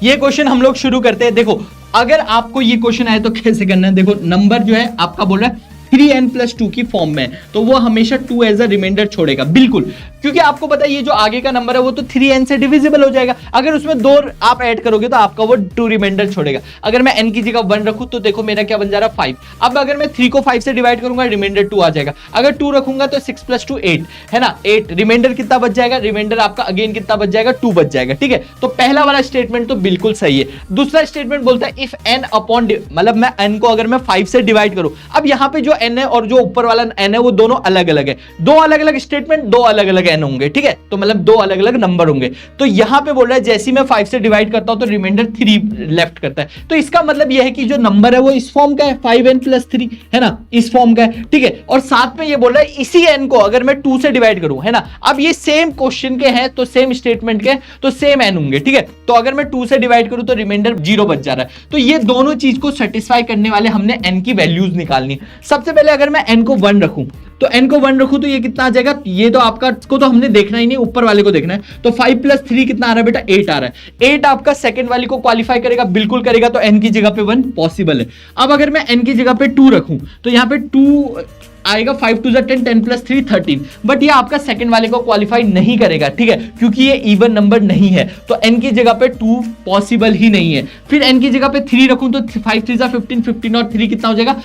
ये क्वेश्चन हम लोग शुरू करते हैं। देखो अगर आपको ये क्वेश्चन आए तो कैसे करना है, देखो नंबर जो है आपका बोल रहा है 3n+2 की फॉर्म में, तो वो हमेशा 2 एज अ रिमाइंडर छोड़ेगा, बिल्कुल, क्योंकि आपको पता है ये जो आगे का नंबर है वो तो 3n से डिविजिबल हो जाएगा। अगर उसमें 2 आप ऐड करोगे तो आपका वो 2 रिमाइंडर छोड़ेगा। अगर मैं n की जगह 1 रखूं तो देखो मेरा क्या बन जा रहा है 5। अब अगर मैं 3 को 5 से डिवाइड करूंगा रिमाइंडर 2 आ जाएगा। अगर 2 रखूंगा तो 6 + 2 8 है ना, 8 रिमाइंडर कितना बच जाएगा, रिमाइंडर आपका अगेन कितना बच जाएगा 2 बच जाएगा। ठीक है, तो पहला वाला स्टेटमेंट तो बिल्कुल सही है। दूसरा स्टेटमेंट बोलता है इफ n अपॉन, मतलब मैं n को अगर मैं 5 से डिवाइड करूं, अब यहां पे जो n है और जो ऊपर वाला n है वो दोनों अलग अलग है, 2 अलग अलग स्टेटमेंट, 2 अलग अलग n होंगे। ठीक है, तो मतलब 2 अलग अलग नंबर होंगे। तो यहां पे बोल रहा है जैसे मैं 5 से डिवाइड करता हूं तो रिमाइंडर 3 लेफ्ट करता है। तो इसका मतलब यह है कि जो नंबर है वो इस फॉर्म का है, 5n+3 है ना, इस फॉर्म का है। ठीक है, और साथ में ये बोल रहा है इसी n को अगर मैं 2 से डिवाइड करूं, है ना, अब ये सेम क्वेश्चन के हैं तो सेम स्टेटमेंट के, तो सेम n होंगे। ठीक है, तो अगर मैं 2 से डिवाइड करूं तो रिमाइंडर 0 बच जा रहा है। तो ये दोनों चीज को सेटिस्फाई करने वाले हमने n की वैल्यूज निकालनी है। सबसे पहले अगर मैं n को 1 रखूं तो n को 1 रखूं तो ये कितना आ जाएगा, ये तो आपका को तो हमने देखना ही नहीं, ऊपर वाले को देखना है। तो 5 + 3 कितना आ रहा है बेटा, 8 आ रहा है। 8 आपका सेकंड वाली को क्वालिफाई करेगा, बिल्कुल करेगा, तो n की जगह पे 1 पॉसिबल है। अब अगर मैं n की जगह पे 2 रखूं तो यहां पे 2 आएगा, 5 × 2 = 10, 10 + 3 13, बट ये आपका सेकंड वाले को क्वालिफाई नहीं करेगा। ठीक है, क्योंकि ये इवन नंबर नहीं है, तो n की जगह पे 2 पॉसिबल ही नहीं है। फिर n की जगह पे 3 रखूं तो 5 × 3 = 15, 15 और 3 कितना हो जाएगा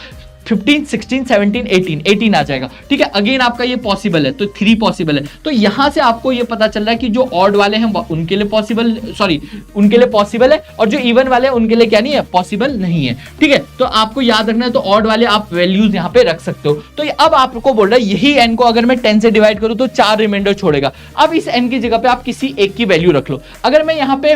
15, 16, 17, 18, 18 आ जाएगा। ठीक है, अगेन आपका ये पॉसिबल है, तो 3 पॉसिबल है। तो यहां से आपको ये पता चल रहा है कि जो ऑड वाले हैं उनके लिए पॉसिबल, सॉरी उनके लिए पॉसिबल है, और जो इवन वाले हैं उनके लिए क्या नहीं है, पॉसिबल नहीं है। ठीक है, तो आपको याद रखना है, तो ऑड वाले आप वैल्यूज यहां पे रख सकते हो। तो अब आपको बोल रहा है यही n को अगर मैं 10 से डिवाइड करूं तो 4 रिमाइंडर छोड़ेगा। अब इस n की जगह पे आप किसी एक की वैल्यू रख लो। अगर मैं यहां पे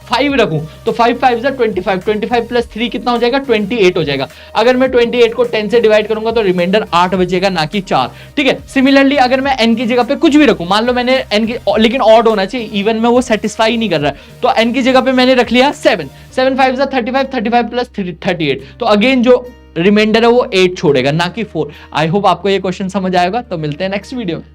5 रखूं तो 5 × 5 = 25, 25 + 3 कितना हो जाएगा 28 हो जाएगा। अगर मैं 28 को 10 से डिवाइड करूंगा तो रिमाइंडर 8 बचेगा, ना कि 4। ठीक है, सिमिलरली अगर मैं n की जगह पे कुछ भी रखूं, मान लो मैंने n की, लेकिन ऑड होना चाहिए, इवन में वो सेटिस्फाई नहीं कर रहा है, तो n की जगह पे मैंने रख लिया 7, 7 × 5 = 35, 35 + 38, तो अगेन जो रिमाइंडर है वो 8 छोड़ेगा, ना कि 4। आई होप आपको ये क्वेश्चन समझ आएगा। तो मिलते हैं नेक्स्ट वीडियो में।